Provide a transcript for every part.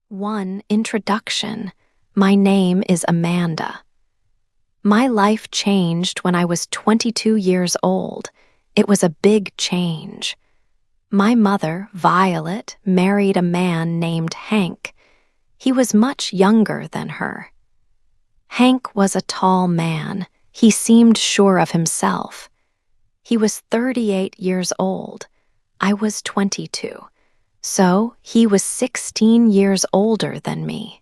1. Introduction. My name is Amanda. My life changed when I was 22 years old. It was a big change. My mother, Violet, married a man named Hank. He was much younger than her. Hank was a tall man. He seemed sure of himself. He was 38 years old. I was 22. So he was 16 years older than me.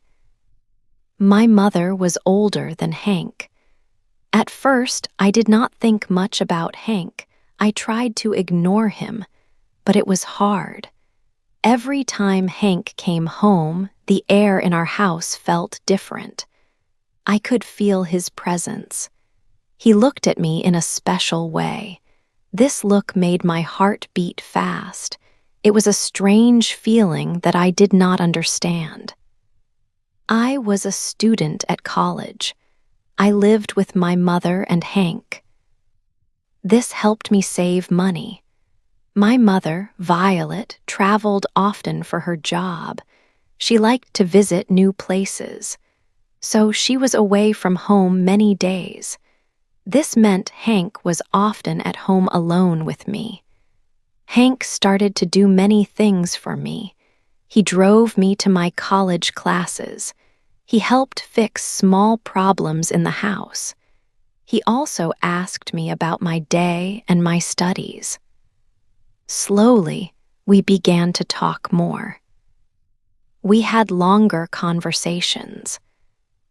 My mother was older than Hank. At first, I did not think much about Hank. I tried to ignore him, but it was hard. Every time Hank came home, the air in our house felt different. I could feel his presence. He looked at me in a special way. This look made my heart beat fast. It was a strange feeling that I did not understand. I was a student at college. I lived with my mother and Hank. This helped me save money. My mother, Violet, traveled often for her job. She liked to visit new places. So she was away from home many days. This meant Hank was often at home alone with me. Hank started to do many things for me. He drove me to my college classes. He helped fix small problems in the house. He also asked me about my day and my studies. Slowly, we began to talk more. We had longer conversations.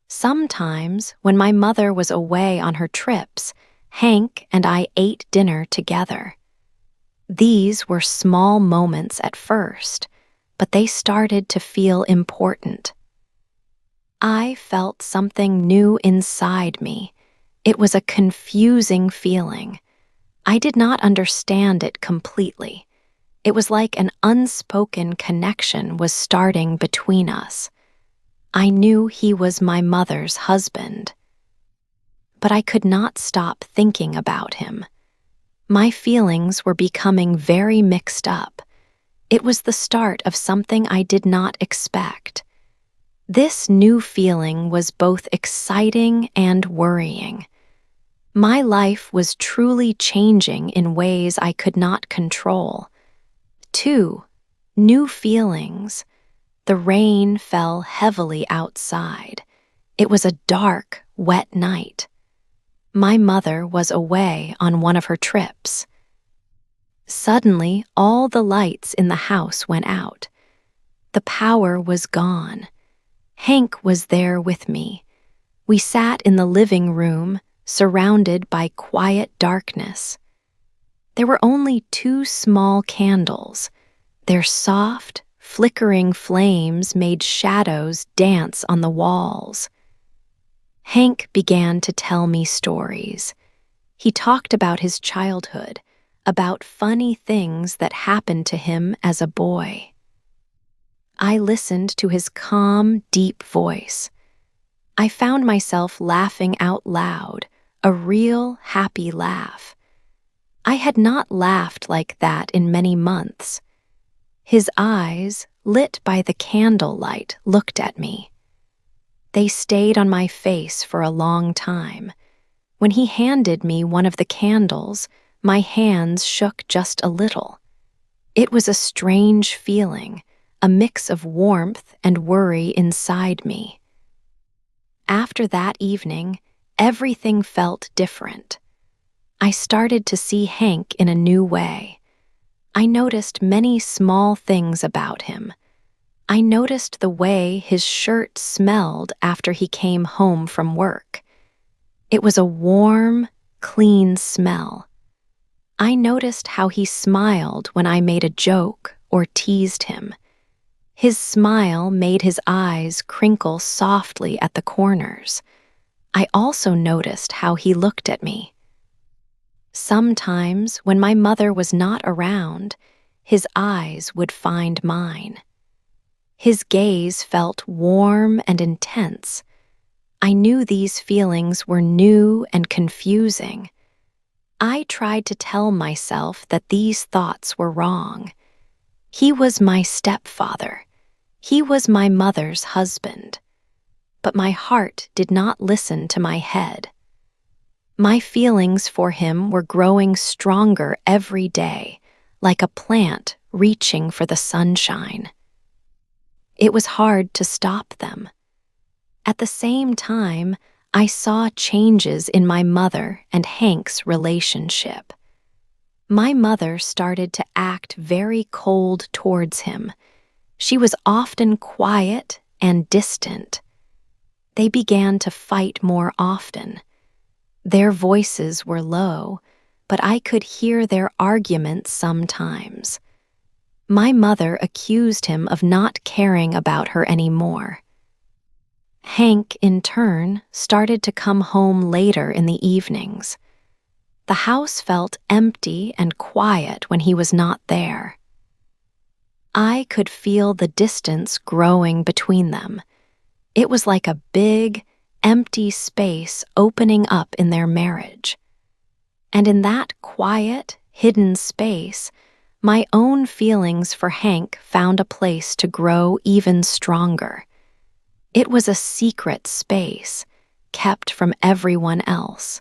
Sometimes, when my mother was away on her trips, Hank and I ate dinner together. These were small moments at first, but they started to feel important. I felt something new inside me. It was a confusing feeling. I did not understand it completely. It was like an unspoken connection was starting between us. I knew he was my mother's husband. But I could not stop thinking about him. My feelings were becoming very mixed up. It was the start of something I did not expect. This new feeling was both exciting and worrying. My life was truly changing in ways I could not control. 2. New feelings. The rain fell heavily outside. It was a dark, wet night. My mother was away on one of her trips. Suddenly, all the lights in the house went out. The power was gone. Hank was there with me. We sat in the living room, surrounded by quiet darkness. There were only 2 small candles. Their soft, flickering flames made shadows dance on the walls. Hank began to tell me stories. He talked about his childhood, about funny things that happened to him as a boy. I listened to his calm, deep voice. I found myself laughing out loud, a real, happy laugh. I had not laughed like that in many months. His eyes, lit by the candlelight, looked at me. They stayed on my face for a long time. When he handed me one of the candles, my hands shook just a little. It was a strange feeling, a mix of warmth and worry inside me. After that evening, everything felt different. I started to see Hank in a new way. I noticed many small things about him. I noticed the way his shirt smelled after he came home from work. It was a warm, clean smell. I noticed how he smiled when I made a joke or teased him. His smile made his eyes crinkle softly at the corners. I also noticed how he looked at me. Sometimes, when my mother was not around, his eyes would find mine. His gaze felt warm and intense. I knew these feelings were new and confusing. I tried to tell myself that these thoughts were wrong. He was my stepfather. He was my mother's husband, but my heart did not listen to my head. My feelings for him were growing stronger every day, like a plant reaching for the sunshine. It was hard to stop them. At the same time, I saw changes in my mother and Hank's relationship. My mother started to act very cold towards him. She was often quiet and distant. They began to fight more often. Their voices were low, but I could hear their arguments sometimes. My mother accused him of not caring about her anymore. Hank, in turn, started to come home later in the evenings. The house felt empty and quiet when he was not there. I could feel the distance growing between them. It was like a big, empty space opening up in their marriage. And in that quiet, hidden space, my own feelings for Hank found a place to grow even stronger. It was a secret space, kept from everyone else.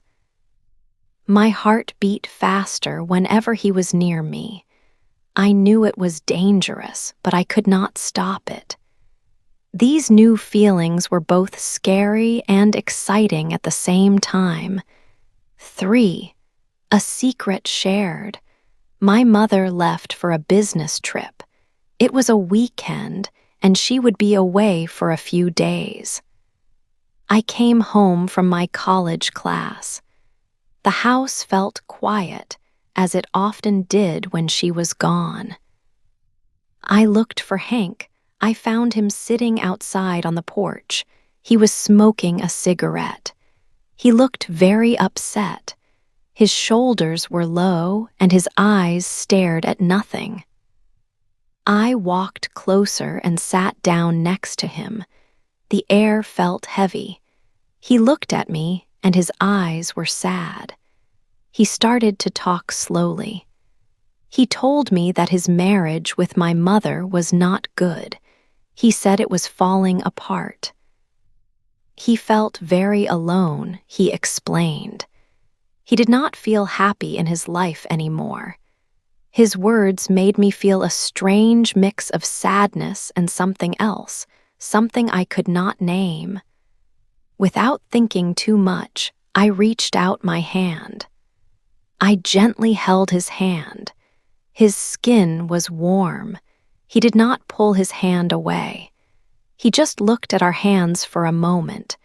My heart beat faster whenever he was near me. I knew it was dangerous, but I could not stop it. These new feelings were both scary and exciting at the same time. 3. A secret shared. My mother left for a business trip. It was a weekend, and she would be away for a few days. I came home from my college class. The house felt quiet, as it often did when she was gone. I looked for Hank. I found him sitting outside on the porch. He was smoking a cigarette. He looked very upset. His shoulders were low, and his eyes stared at nothing. I walked closer and sat down next to him. The air felt heavy. He looked at me, and his eyes were sad. He started to talk slowly. He told me that his marriage with my mother was not good. He said it was falling apart. He felt very alone, he explained. He did not feel happy in his life anymore. His words made me feel a strange mix of sadness and something else, something I could not name. Without thinking too much, I reached out my hand. I gently held his hand. His skin was warm. He did not pull his hand away. He just looked at our hands for a moment.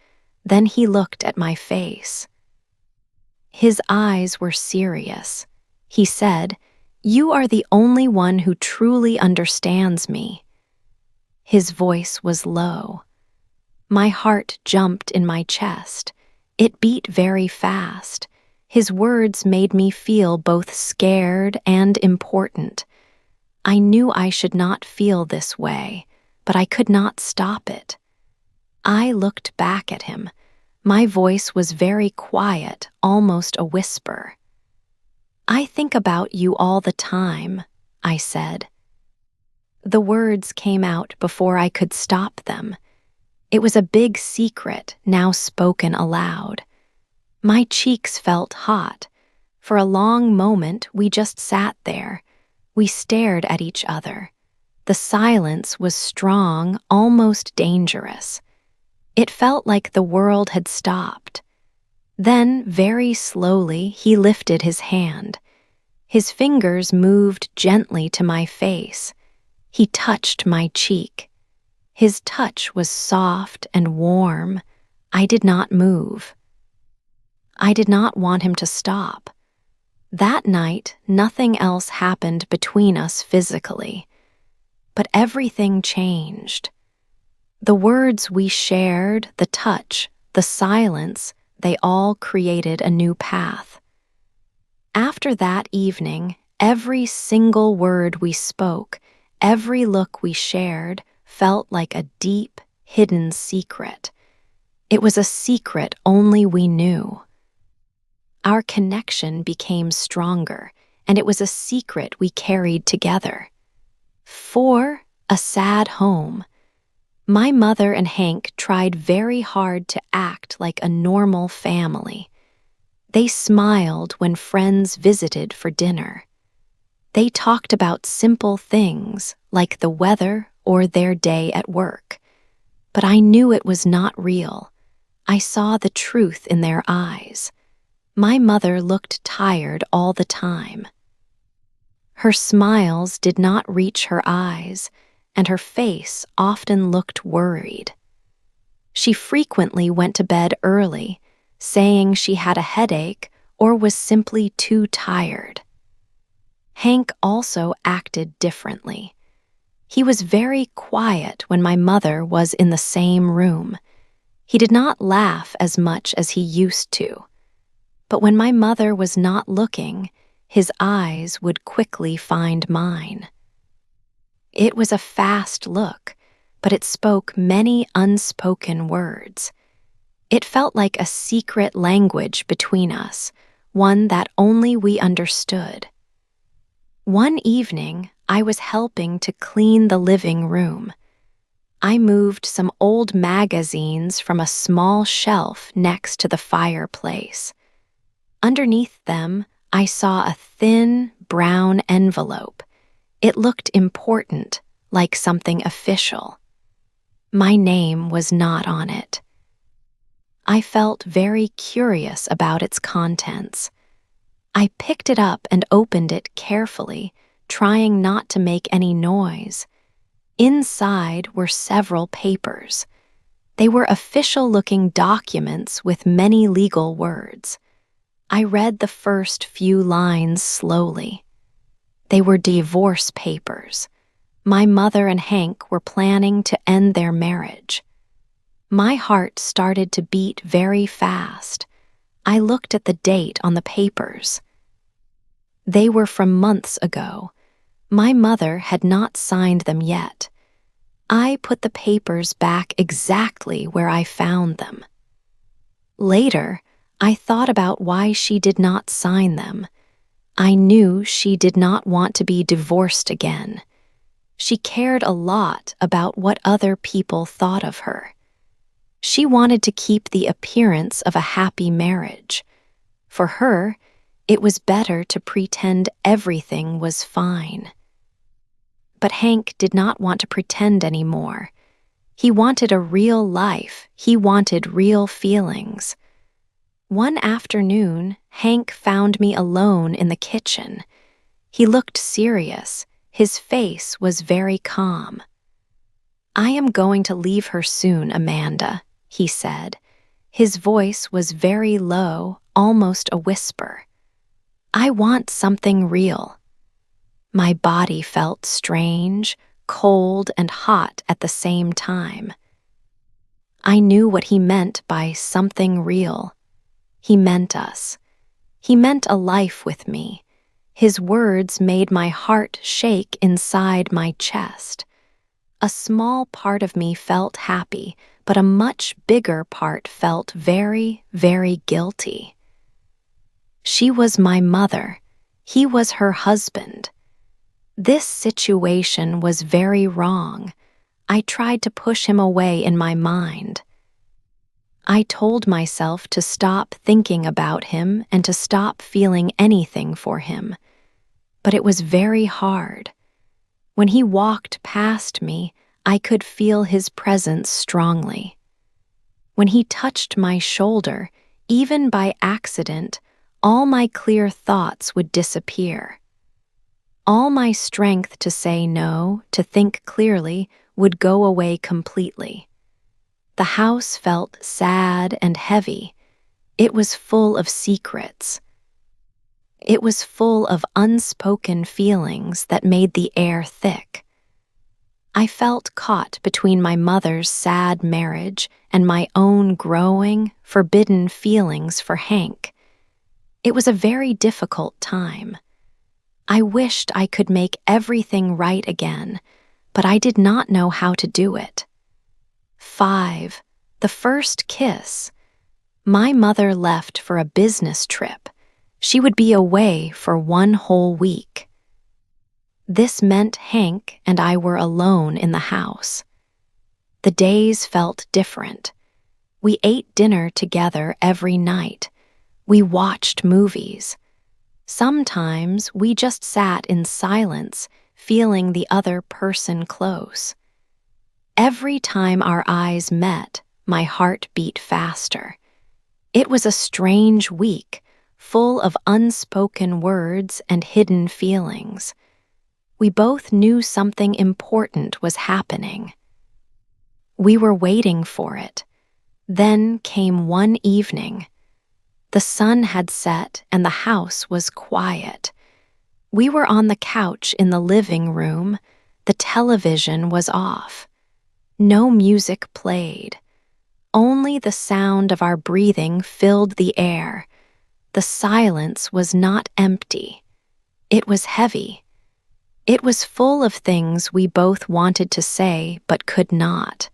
Then he looked at my face. His eyes were serious. He said, "You are the only one who truly understands me." His voice was low. My heart jumped in my chest. It beat very fast. His words made me feel both scared and important. I knew I should not feel this way, but I could not stop it. I looked back at him. My voice was very quiet, almost a whisper. "I think about you all the time," I said. The words came out before I could stop them. It was a big secret, now spoken aloud. My cheeks felt hot. For a long moment, we just sat there. We stared at each other. The silence was strong, almost dangerous. It felt like the world had stopped. Then, very slowly, he lifted his hand. His fingers moved gently to my face. He touched my cheek. His touch was soft and warm. I did not move. I did not want him to stop. That night, nothing else happened between us physically. But everything changed. The words we shared, the touch, the silence, they all created a new path. After that evening, every single word we spoke, every look we shared, felt like a deep, hidden secret. It was a secret only we knew. Our connection became stronger, and it was a secret we carried together. 4. A sad home. My mother and Hank tried very hard to act like a normal family. They smiled when friends visited for dinner. They talked about simple things like the weather or their day at work. But I knew it was not real. I saw the truth in their eyes. My mother looked tired all the time. Her smiles did not reach her eyes, and her face often looked worried. She frequently went to bed early, saying she had a headache or was simply too tired. Hank also acted differently. He was very quiet when my mother was in the same room. He did not laugh as much as he used to. But when my mother was not looking, his eyes would quickly find mine. It was a fast look, but it spoke many unspoken words. It felt like a secret language between us, one that only we understood. One evening, I was helping to clean the living room. I moved some old magazines from a small shelf next to the fireplace. Underneath them, I saw a thin, brown envelope. It looked important, like something official. My name was not on it. I felt very curious about its contents. I picked it up and opened it carefully, trying not to make any noise. Inside were several papers. They were official-looking documents with many legal words. I read the first few lines slowly. They were divorce papers. My mother and Hank were planning to end their marriage. My heart started to beat very fast. I looked at the date on the papers. They were from months ago. My mother had not signed them yet. I put the papers back exactly where I found them. Later, I thought about why she did not sign them. I knew she did not want to be divorced again. She cared a lot about what other people thought of her. She wanted to keep the appearance of a happy marriage. For her, it was better to pretend everything was fine. But Hank did not want to pretend anymore. He wanted a real life. He wanted real feelings. One afternoon, Hank found me alone in the kitchen. He looked serious. His face was very calm. "I am going to leave her soon, Amanda," he said. His voice was very low, almost a whisper. "I want something real." My body felt strange, cold, and hot at the same time. I knew what he meant by something real. He meant us. He meant a life with me. His words made my heart shake inside my chest. A small part of me felt happy, but a much bigger part felt very, very guilty. She was my mother. He was her husband. This situation was very wrong. I tried to push him away in my mind. I told myself to stop thinking about him and to stop feeling anything for him. But it was very hard. When he walked past me, I could feel his presence strongly. When he touched my shoulder, even by accident, all my clear thoughts would disappear. All my strength to say no, to think clearly, would go away completely. The house felt sad and heavy. It was full of secrets. It was full of unspoken feelings that made the air thick. I felt caught between my mother's sad marriage and my own growing, forbidden feelings for Hank. It was a very difficult time. I wished I could make everything right again, but I did not know how to do it. 5. The first kiss. My mother left for a business trip. She would be away for 1 whole week. This meant Hank and I were alone in the house. The days felt different. We ate dinner together every night. We watched movies. Sometimes we just sat in silence, feeling the other person close. Every time our eyes met, my heart beat faster. It was a strange week, full of unspoken words and hidden feelings. We both knew something important was happening. We were waiting for it. Then came one evening. The sun had set and the house was quiet. We were on the couch in the living room. The television was off. No music played. Only the sound of our breathing filled the air. The silence was not empty. It was heavy. It was full of things we both wanted to say but could not.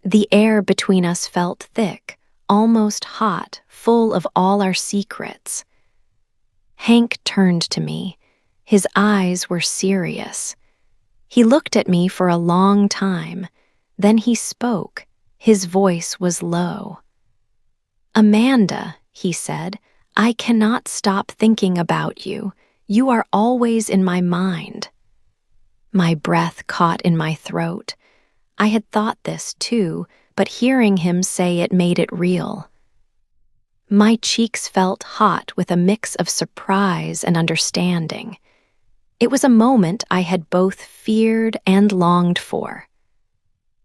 The air between us felt thick, almost hot, full of all our secrets. Hank turned to me. His eyes were serious. He looked at me for a long time. Then he spoke. His voice was low. "Amanda," he said, "I cannot stop thinking about you. You are always in my mind." My breath caught in my throat. I had thought this too, but hearing him say it made it real. My cheeks felt hot with a mix of surprise and understanding. It was a moment I had both feared and longed for.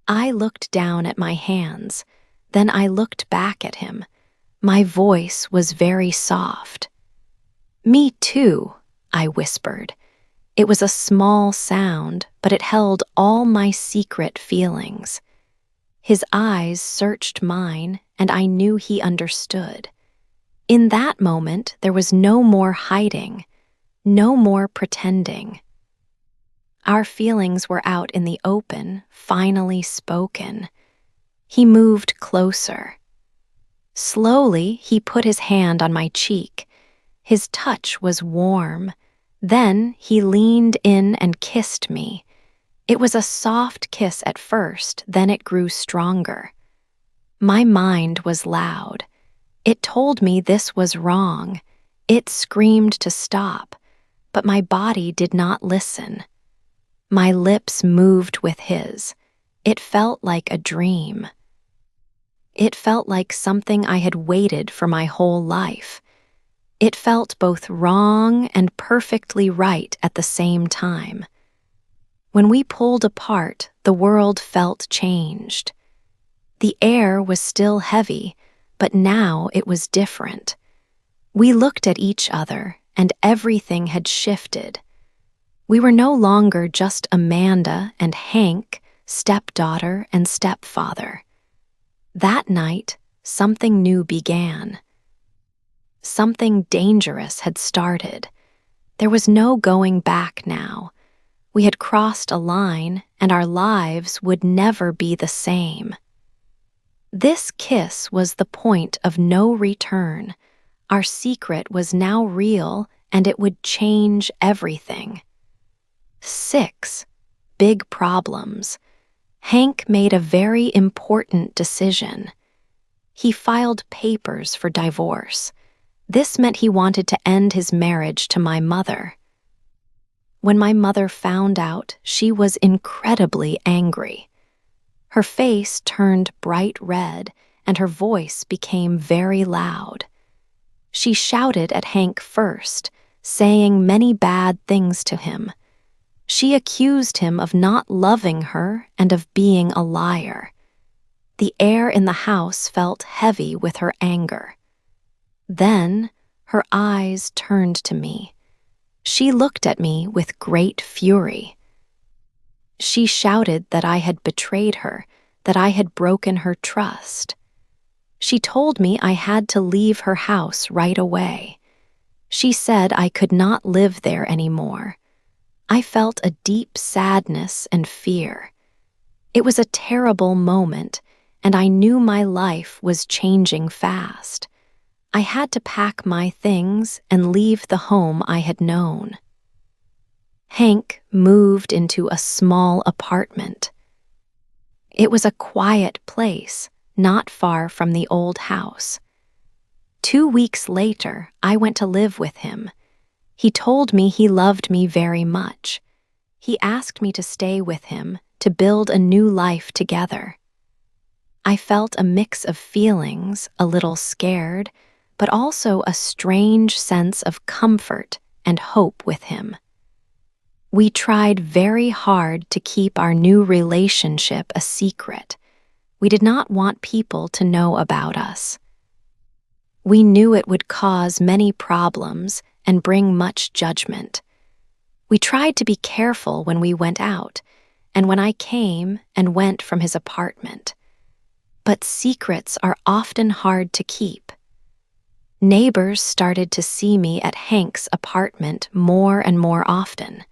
I looked down at my hands, then I looked back at him. My voice was very soft. "Me too," I whispered. It was a small sound, but it held all my secret feelings. His eyes searched mine, and I knew he understood. In that moment, there was no more hiding, no more pretending. Our feelings were out in the open, finally spoken. He moved closer. Slowly, he put his hand on my cheek. His touch was warm. Then he leaned in and kissed me. It was a soft kiss at first, then it grew stronger. My mind was loud. It told me this was wrong. It screamed to stop, but my body did not listen. My lips moved with his. It felt like a dream. It felt like something I had waited for my whole life. It felt both wrong and perfectly right at the same time. When we pulled apart, the world felt changed. The air was still heavy, but now it was different. We looked at each other, and everything had shifted. We were no longer just Amanda and Hank, stepdaughter and stepfather. That night, something new began. Something dangerous had started. There was no going back now. We had crossed a line, and our lives would never be the same. This kiss was the point of no return. Our secret was now real, and it would change everything. 6. Big problems. Hank made a very important decision. He filed papers for divorce. This meant he wanted to end his marriage to my mother. When my mother found out, she was incredibly angry. Her face turned bright red, and her voice became very loud. She shouted at Hank first, saying many bad things to him. She accused him of not loving her and of being a liar. The air in the house felt heavy with her anger. Then her eyes turned to me. She looked at me with great fury. She shouted that I had betrayed her, that I had broken her trust. She told me I had to leave her house right away. She said I could not live there anymore. I felt a deep sadness and fear. It was a terrible moment, and I knew my life was changing fast. I had to pack my things and leave the home I had known. Hank moved into a small apartment. It was a quiet place, not far from the old house. 2 weeks later, I went to live with him. He told me he loved me very much. He asked me to stay with him, to build a new life together. I felt a mix of feelings, a little scared, but also a strange sense of comfort and hope with him. We tried very hard to keep our new relationship a secret. We did not want people to know about us. We knew it would cause many problems and bring much judgment. We tried to be careful when we went out, and when I came and went from his apartment. But secrets are often hard to keep. Neighbors started to see me at Hank's apartment more and more often.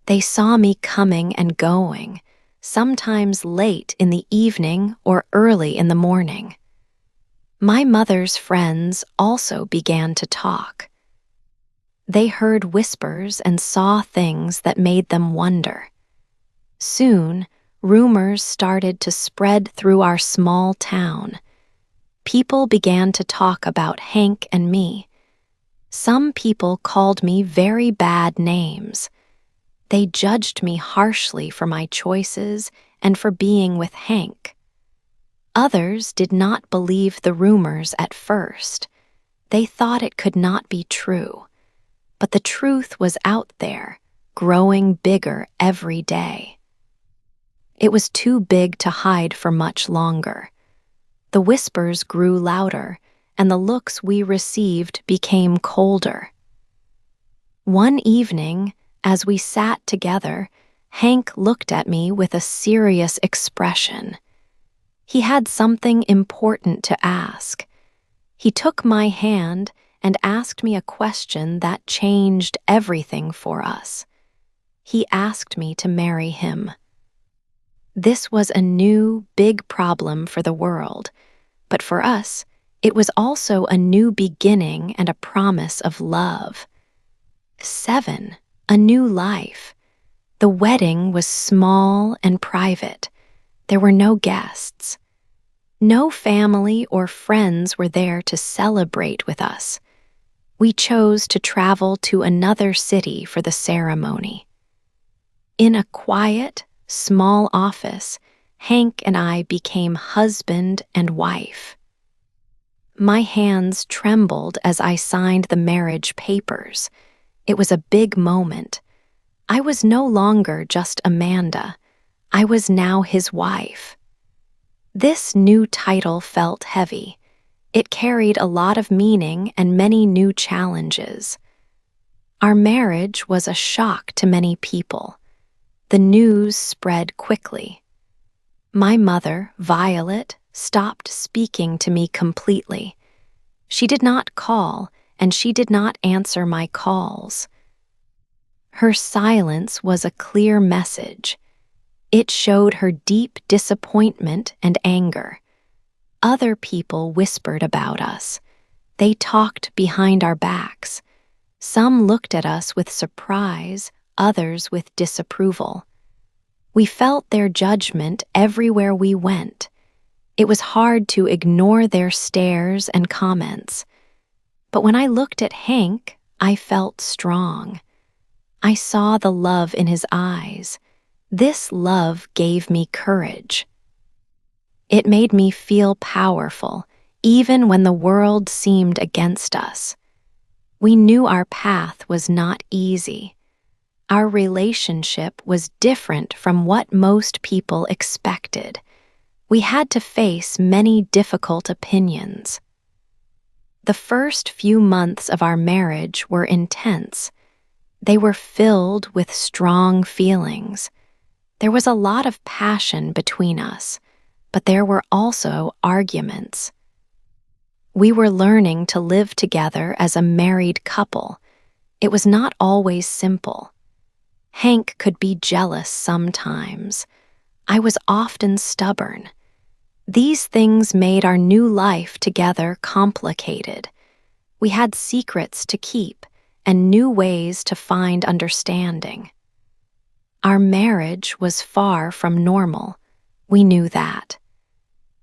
They saw me coming and going, sometimes late in the evening or early in the morning. My mother's friends also began to talk. They heard whispers and saw things that made them wonder. Soon, rumors started to spread through our small town. People began to talk about Hank and me. Some people called me very bad names. They judged me harshly for my choices and for being with Hank. Others did not believe the rumors at first. They thought it could not be true. But the truth was out there, growing bigger every day. It was too big to hide for much longer. The whispers grew louder, and the looks we received became colder. One evening, as we sat together, Hank looked at me with a serious expression. He had something important to ask. He took my hand and asked me a question that changed everything for us. He asked me to marry him. This was a new, big problem for the world, but for us, it was also a new beginning and a promise of love. 7, a new life. The wedding was small and private. There were no guests. No family or friends were there to celebrate with us. We chose to travel to another city for the ceremony. In a quiet, small office, Hank and I became husband and wife. My hands trembled as I signed the marriage papers. It was a big moment. I was no longer just Amanda. I was now his wife. This new title felt heavy. It carried a lot of meaning and many new challenges. Our marriage was a shock to many people. The news spread quickly. My mother, Violet, stopped speaking to me completely. She did not call, and she did not answer my calls. Her silence was a clear message. It showed her deep disappointment and anger. Other people whispered about us. They talked behind our backs. Some looked at us with surprise, others with disapproval. We felt their judgment everywhere we went. It was hard to ignore their stares and comments. But when I looked at Hank, I felt strong. I saw the love in his eyes. This love gave me courage. It made me feel powerful, even when the world seemed against us. We knew our path was not easy. Our relationship was different from what most people expected. We had to face many difficult opinions. The first few months of our marriage were intense. They were filled with strong feelings. There was a lot of passion between us, but there were also arguments. We were learning to live together as a married couple. It was not always simple. Hank could be jealous sometimes. I was often stubborn. These things made our new life together complicated. We had secrets to keep and new ways to find understanding. Our marriage was far from normal. We knew that.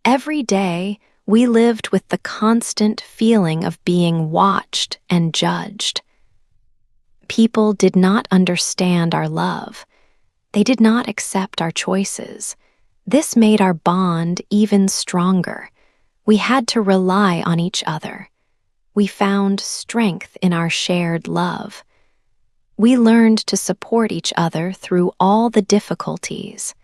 Every day, we lived with the constant feeling of being watched and judged. People did not understand our love. They did not accept our choices. This made our bond even stronger. We had to rely on each other. We found strength in our shared love. We learned to support each other through all the difficulties.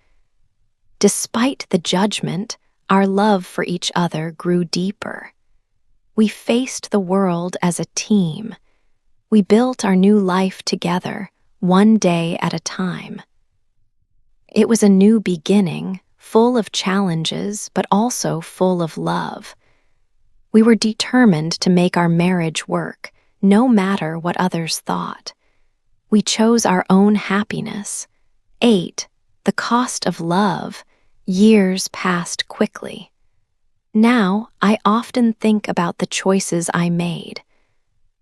Despite the judgment, our love for each other grew deeper. We faced the world as a team. We built our new life together, one day at a time. It was a new beginning, full of challenges, but also full of love. We were determined to make our marriage work, no matter what others thought. We chose our own happiness. 8. The cost of love. Years passed quickly. Now, I often think about the choices I made.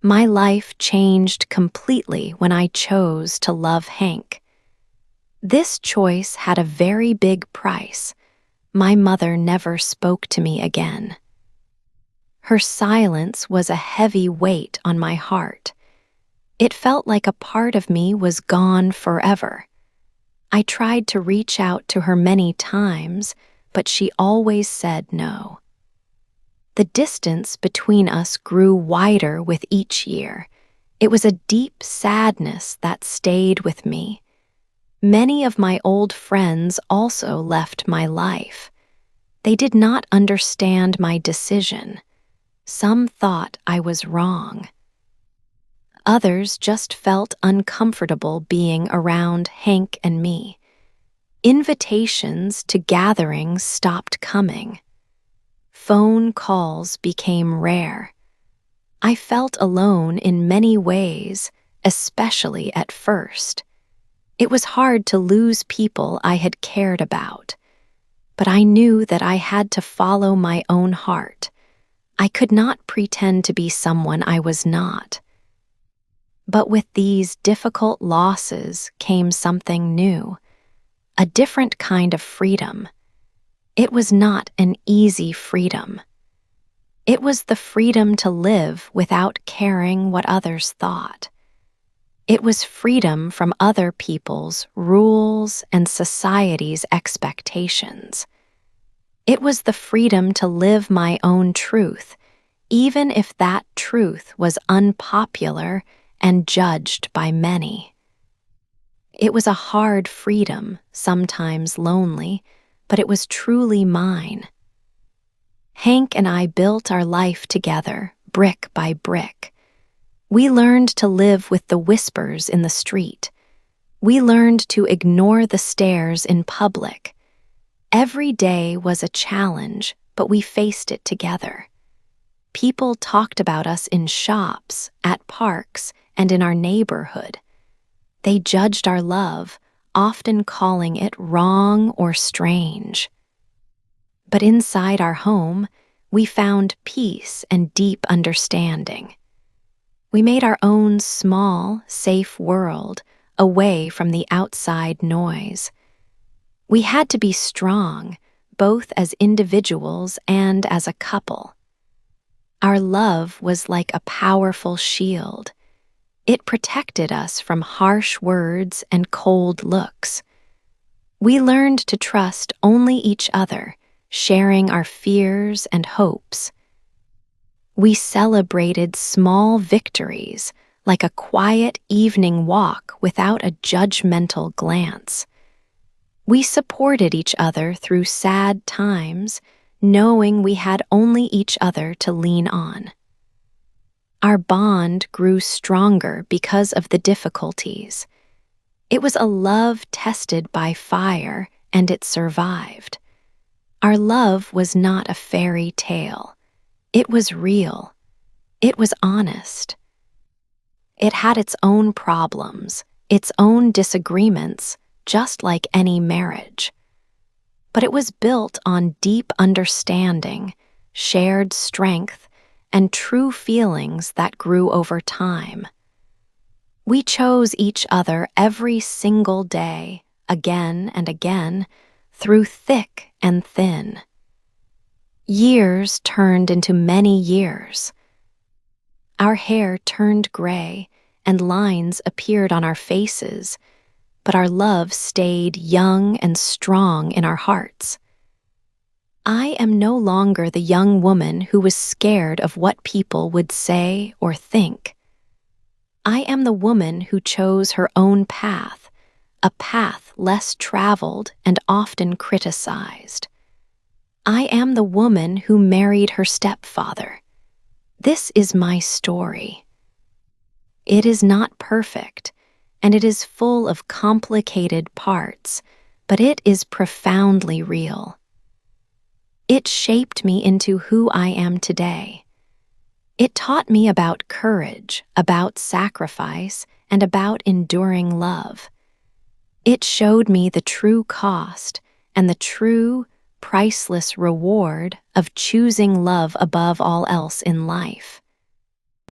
My life changed completely when I chose to love Hank. This choice had a very big price. My mother never spoke to me again. Her silence was a heavy weight on my heart. It felt like a part of me was gone forever. I tried to reach out to her many times, but she always said no. The distance between us grew wider with each year. It was a deep sadness that stayed with me. Many of my old friends also left my life. They did not understand my decision. Some thought I was wrong. Others just felt uncomfortable being around Hank and me. Invitations to gatherings stopped coming. Phone calls became rare. I felt alone in many ways, especially at first. It was hard to lose people I had cared about, but I knew that I had to follow my own heart. I could not pretend to be someone I was not. But with these difficult losses came something new, a different kind of freedom. It was not an easy freedom. It was the freedom to live without caring what others thought. It was freedom from other people's rules and society's expectations. It was the freedom to live my own truth, even if that truth was unpopular and judged by many. It was a hard freedom, sometimes lonely, but it was truly mine. Hank and I built our life together, brick by brick. We learned to live with the whispers in the street. We learned to ignore the stares in public. Every day was a challenge, but we faced it together. People talked about us in shops, at parks, and in our neighborhood. They judged our love, often calling it wrong or strange. But inside our home, we found peace and deep understanding. We made our own small, safe world, away from the outside noise. We had to be strong, both as individuals and as a couple. Our love was like a powerful shield. It protected us from harsh words and cold looks. We learned to trust only each other, sharing our fears and hopes. We celebrated small victories, like a quiet evening walk without a judgmental glance. We supported each other through sad times, knowing we had only each other to lean on. Our bond grew stronger because of the difficulties. It was a love tested by fire, and it survived. Our love was not a fairy tale. It was real. It was honest. It had its own problems, its own disagreements, just like any marriage. But it was built on deep understanding, shared strength, and true feelings that grew over time. We chose each other every single day, again and again, through thick and thin. Years turned into many years. Our hair turned gray, and lines appeared on our faces, but our love stayed young and strong in our hearts. I am no longer the young woman who was scared of what people would say or think. I am the woman who chose her own path, a path less traveled and often criticized. I am the woman who married her stepfather. This is my story. It is not perfect, and it is full of complicated parts, but it is profoundly real. It shaped me into who I am today. It taught me about courage, about sacrifice, and about enduring love. It showed me the true cost and the true, priceless reward of choosing love above all else in life.